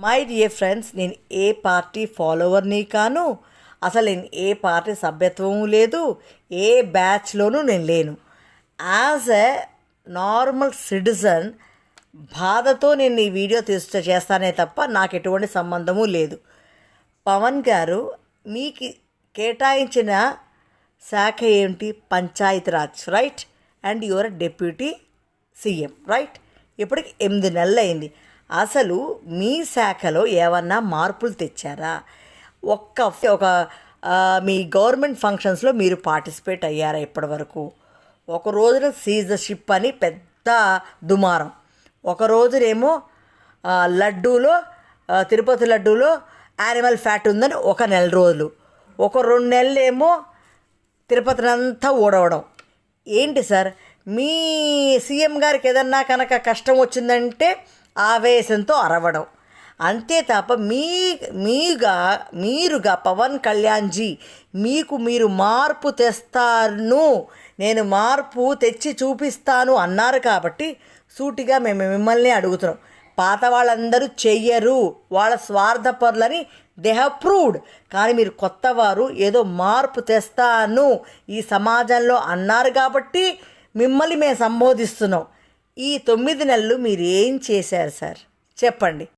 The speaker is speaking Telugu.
మై డియర్ ఫ్రెండ్స్, నేను ఏ పార్టీ ఫాలోవర్ని కాను. అసలు నేను ఏ పార్టీ సభ్యత్వము లేదు, ఏ బ్యాచ్లోనూ నేను లేను. యాజ్ ఎ నార్మల్ సిటిజన్ బాధతో నేను ఈ వీడియో చేస్తానే తప్ప నాకు ఎటువంటి సంబంధము లేదు. పవన్ గారు మీకు కేటాయించిన శాఖ ఏమిటి? Panchayati Raj, right? And your deputy CM, right? ఇప్పటికి 8 నెలలు అయింది. అసలు మీ శాఖలో ఏమన్నా మార్పులు తెచ్చారా? ఒక మీ గవర్నమెంట్ ఫంక్షన్స్లో మీరు పార్టిసిపేట్ అయ్యారా ఇప్పటి వరకు? ఒక రోజున సీజ్ ద షిప్ అని పెద్ద దుమారం, ఒక రోజునేమో లడ్డూలో తిరుపతి లడ్డూలో యానిమల్ ఫ్యాట్ ఉందని ఒక నెల రోజులు, ఒక 2 నెలలేమో తిరుపతిని అంతా ఊడవడం. ఏంటి సార్, మీ సీఎం గారికి ఏదన్నా కనుక కష్టం వచ్చిందంటే ఆవేశంతో అరవడం అంతే తప్ప మీరుగా పవన్ కళ్యాణ్జీ మీరు మార్పు తెస్తాను, నేను మార్పు తెచ్చి చూపిస్తాను అన్నారు కాబట్టి సూటిగా మేము మిమ్మల్ని అడుగుతున్నాం. పాత వాళ్ళందరూ చెయ్యరు, వాళ్ళ స్వార్థపరులని దే హ్యావ్ ప్రూవ్డ్. కానీ మీరు కొత్తవారు ఏదో మార్పు తెస్తాను ఈ సమాజంలో అన్నారు కాబట్టి మిమ్మల్ని మేము సంబోధిస్తున్నాం. ఈ 9 నెలలు మీరు ఏం చేశారు సార్? చెప్పండి.